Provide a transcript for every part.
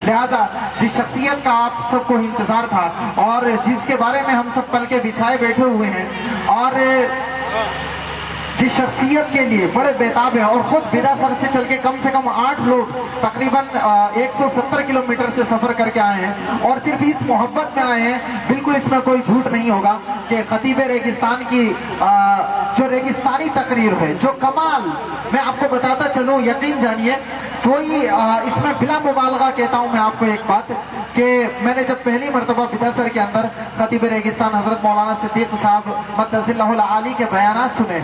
لہذا جس شخصیت کا آپ سب کو انتظار تھا اور جس کے بارے میں ہم سب پل کے بچھائے بیٹھے ہوئے ہیں اور جس شخصیت کے لیے بڑے بیتاب ہیں اور خود بدا سر سے چل کے کم 8 لوگ تقریباً 170 کلومیٹر سے سفر کر کے آئے ہیں اور صرف اس محبت میں آئے ہیں، بالکل اس میں کوئی جھوٹ نہیں ہوگا کہ خطیب ریگستان کی جو ریگستانی تقریر ہے، جو کمال میں آپ کو بتاتا چلوں، یقین جانیے کوئی اس میں بلا مبالغہ کہتا ہوں میں آپ کو ایک بات کہ میں نے جب پہلی مرتبہ بداسر کے اندر خطیب ریگستان حضرت مولانا صدیق صاحب مقدس اللہ العالی کے بیانات سنے،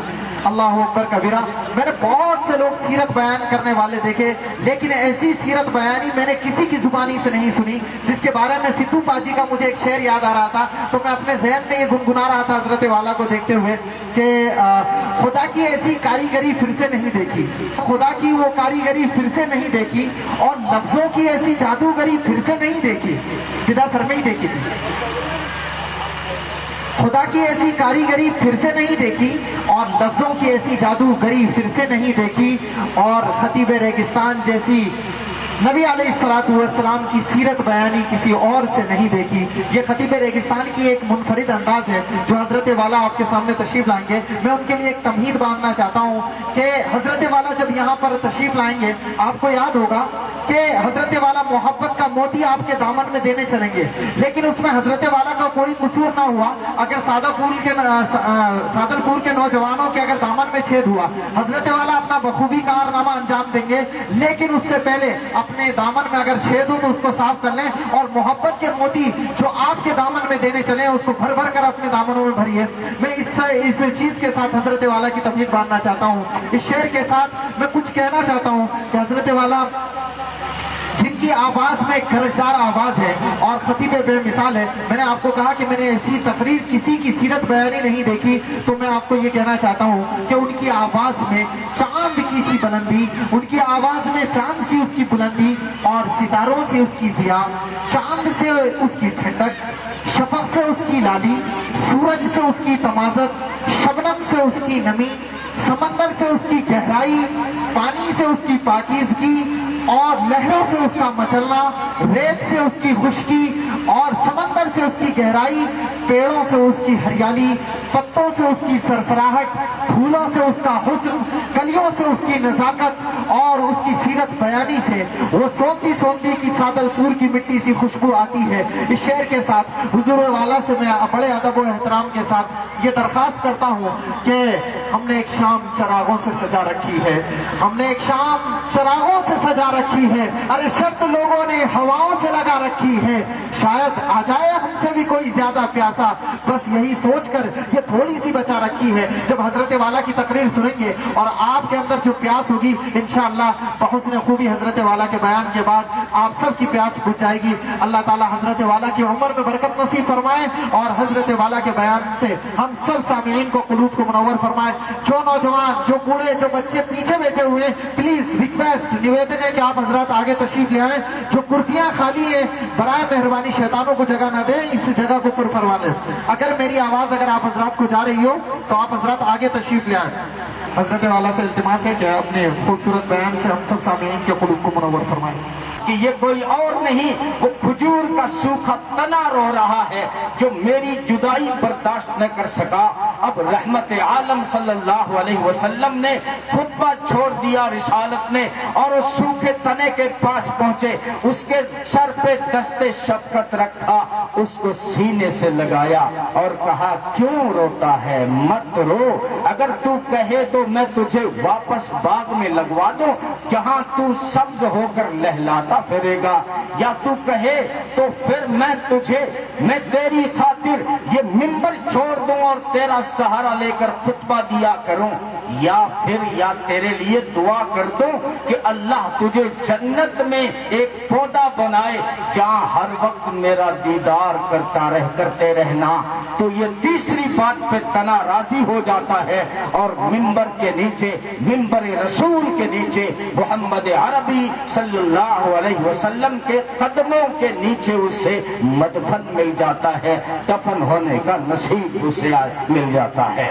اللہ اکبر کبیرہ، میں نے بہت سے لوگ سیرت بیان کرنے والے دیکھے، لیکن ایسی سیرت بیانی میں نے کسی کی زبانی سے نہیں سنی جس کے بارے میں سدھو پاجی کا مجھے ایک شعر یاد آ رہا تھا، تو میں اپنے ذہن میں یہ گنگنا رہا تھا حضرت والا کو دیکھتے ہوئے کہ خدا کی ایسی کاریگری پھر سے نہیں دیکھی، خدا کی وہ کاریگری پھر سے نہیں دیکھی اور لفظوں کی ایسی جادوگری پھر سے نہیں دیکھی، بداسر میں ہی دیکھی تھی، خدا کی ایسی کاریگری پھر سے نہیں دیکھی اور لفظوں کی ایسی جادوگری پھر سے نہیں دیکھی اور خطیب ریگستان جیسی نبی علیہ السلام کی سیرت بیانی کسی اور سے نہیں دیکھی۔ یہ خطیب ریگستان کی ایک منفرد انداز ہے جو حضرت والا آپ کے سامنے تشریف لائیں گے۔ میں ان کے لیے ایک تمہید باندھنا چاہتا ہوں کہ حضرت والا جب یہاں پر تشریف لائیں گے آپ کو یاد ہوگا کہ حضرت والا محبت کا موتی آپ کے دامن میں دینے چلیں گے، لیکن اس میں حضرت والا کا کوئی قصور نہ ہوا۔ اگر سادر پور کے نوجوانوں کے اگر دامن میں چھید ہوا، حضرت والا اپنا بخوبی کارنامہ انجام دیں گے، لیکن اس سے پہلے اپنے دامن میں اگر چھید ہو تو اس کو صاف کر لیں اور محبت کے موتی جو آپ کے دامن میں دینے چلیں اس کو بھر بھر کر اپنے دامنوں میں بھریے۔ میں اس چیز کے ساتھ حضرت والا کی تمہید باندھنا چاہتا ہوں، اس شعر کے ساتھ میں کچھ کہنا چاہتا ہوں کہ حضرت والا جن کی آواز میں ایک گرجدار آواز ہے اور خطیب بے مثال ہے، میں نے آپ کو کہا کہ میں نے ایسی تقریر کسی کی سیرت بیانی نہیں دیکھی، تو میں آپ کو یہ کہنا چاہتا ہوں کہ ان کی آواز میں چاند کی سی بلندی، ان کی آواز میں چاند سی اس کی بلندی اور ستاروں سے اس کی ضیاء، چاند سے اس کی ٹھنڈک، شفق سے اس کی لالی، سورج سے اس کی تمازت، شبنم سے اس کی نمی، سمندر سے اس کی گہرائی، پانی سے اس کی پاکیزگی اور لہروں سے اس کا مچلنا، ریت سے اس کی خشکی اور سمندر سے اس کی گہرائی، پیڑوں سے اس کی ہریالی، پتوں سے اس کی سرسراہٹ، پھولوں سے اس کا حسن، کلیوں سے اس کی نزاکت اور اس کی سیرت بیانی سے وہ سوندی سوندی کی سادل پور کی مٹی سی خوشبو آتی ہے۔ اس شعر کے ساتھ حضور والا سے میں بڑے ادب و احترام کے ساتھ یہ درخواست کرتا ہوں کہ ہم نے ایک شام چراغوں سے سجا رکھی ہے، ہم نے ایک شام چراغوں سے سجا رکھی ہے، ارے شرط لوگوں نے ہواؤں سے لگا رکھی ہے، شاید آ جائے ہم سے بھی کوئی زیادہ پیاسا، بس یہی سوچ کر یہ تھوڑی سی بچا رکھی ہے۔ جب حضرت والا کی تقریر سنیں گے اور آپ کے اندر جو پیاس ہوگی انشاءاللہ بحسن خوبی حضرت والا کے بیان کے بعد آپ سب کی پیاس بجھ جائے گی۔ اللہ تعالی حضرت والا کی عمر میں برکت نصیب فرمائے اور حضرت والا کے بیان سے ہم سب سامعین کو قلوب کو منور فرمائے۔ جو نوجوان، جو بوڑھے، جو بچے پیچھے بیٹھے ہوئے، پلیز ریکویسٹ، نویدن ہے کہ آپ حضرات آگے تشریف لے آئیں۔ جو کرسیاں خالی ہیں برائے مہربانی شیطانوں کو جگہ نہ دیں، اس جگہ کو پر فرما دیں۔ اگر میری آواز اگر آپ حضرات کو جا رہی ہو تو آپ حضرات آگے تشریف لے آئیں۔ حضرت والا سے التماس ہے کہ اپنے خوبصورت بیان سے ہم سب سامعین کے قلوب کو منور فرمائیں کہ یہ کوئی اور نہیں، وہ کھجور کا سوکھا تنا رو رہا ہے جو میری جدائی برداشت نہ کر سکا۔ اب رحمت عالم صلی اللہ علیہ وسلم نے خطبہ چھوڑ دیا رسالت نے اور اس سوکھے تنے کے پاس پہنچے، اس کے سر پہ دست شفقت رکھا، اس کو سینے سے لگایا اور کہا کیوں روتا ہے، مت رو، اگر تو کہے تو میں تجھے واپس باغ میں لگوا دوں جہاں تو سبز ہو کر لہلاتا پھرے گا، یا تو کہے تو پھر میں تیری خاطر یہ منبر چھوڑ دوں اور تیرا سہارا لے کر خطبہ دیا کروں، یا تیرے لیے دعا کر دوں کہ اللہ تجھے جنت میں ایک پودا بنائے جہاں ہر وقت میرا دیدار کرتے رہنا۔ تو یہ تیسری بات پہ تنا راضی ہو جاتا ہے اور منبر کے نیچے، منبر رسول کے نیچے محمد عربی صلی اللہ علیہ وسلم کے قدموں کے نیچے اسے مدفن مل جاتا ہے، دفن ہونے کا نصیب اسے مل جاتا ہے۔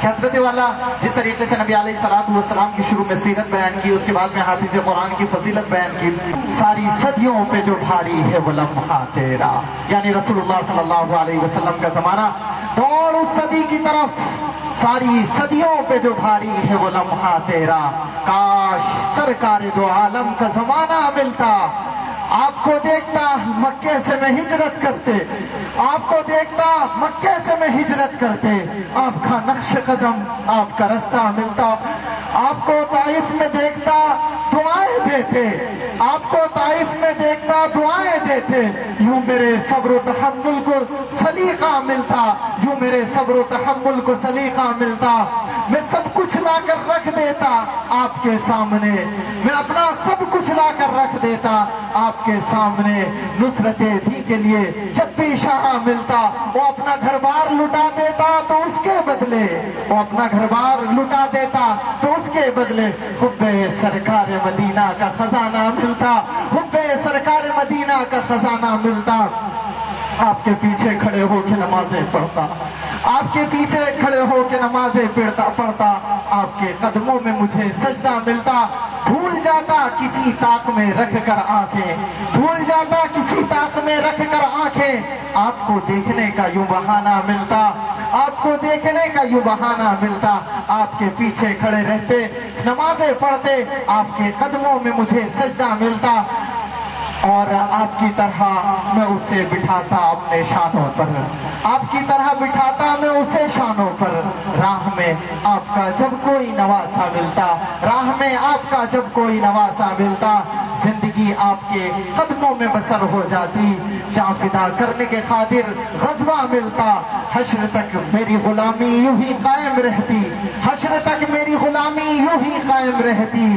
کہ حضرت والا جس طریقے سے نبی علیہ السلام کی شروع میں سیرت بیان کی، اس کے بعد میں حافظ قرآن کی فضیلت بیان کی، ساری صدیوں پہ جو بھاری ہے وہ لمحہ تیرا، یعنی رسول اللہ صلی اللہ علیہ وسلم کا زمانہ دوڑ اس صدی کی طرف، ساری صدیوں پہ جو بھاری ہے وہ لمحہ تیرا، کاش سرکار دو عالم کا زمانہ ملتا، آپ کو دیکھتا مکے سے میں ہجرت کرتے، آپ کو دیکھتا مکے سے میں ہجرت کرتے، آپ کا نقش قدم آپ کا رستہ ملتا، آپ کو طائف میں دیکھتا دعائیں دیتے، آپ کو طائف میں دیکھتا دعائیں دیتے، یوں میرے صبر و تحمل کو سلیقہ ملتا، یوں میرے صبر و تحمل کو سلیقہ ملتا، میں سب کچھ لا کر رکھ دیتا آپ کے سامنے، میں اپنا سب کچھ لا کر رکھ دیتا آپ کے سامنے، نصرت دین کے لیے جب بھی اشارہ ملتا وہ اپنا گھر بار لٹا دیتا، تو اس کے بدلے وہ اپنا گھر بار لٹا دیتا تو اس کے بدلے حب سرکار مدینہ کا خزانہ ملتا، حب سرکار مدینہ کا خزانہ ملتا، آپ کے پیچھے کھڑے ہو کے نمازیں پڑھتا، آپ کے پیچھے کھڑے ہو کے نمازیں پڑھتا، آپ کے قدموں میں مجھے سجدہ ملتا، بھول جاتا کسی طاق میں رکھ کر آنکھیں، بھول جاتا کسی طاق میں رکھ کر آنکھیں، آپ کو دیکھنے کا یوں بہانہ ملتا، آپ کو دیکھنے کا یوں بہانہ ملتا، آپ کے پیچھے کھڑے رہتے، نمازیں پڑھتے، آپ کے قدموں میں مجھے سجدہ ملتا، اور آپ کی طرح میں اسے بٹھاتا اپنے شانوں پر، آپ کی طرح بٹھاتا میں اسے شانوں پر، راہ میں آپ کا جب کوئی نواسا ملتا، راہ میں آپ کا جب کوئی نواسا ملتا، زندگی آپ کے قدموں میں بسر ہو جاتی، جان فدا کرنے کے خاطر غزوہ ملتا، حشر تک میری غلامی یوں ہی قائم رہتی، حشر تک میری غلامی یوں ہی قائم رہتی،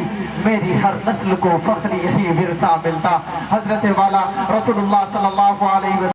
میری ہر نسل کو فخر یہی ورثہ ملتا۔ حضرت والا رسول اللہ صلی اللہ علیہ وسلم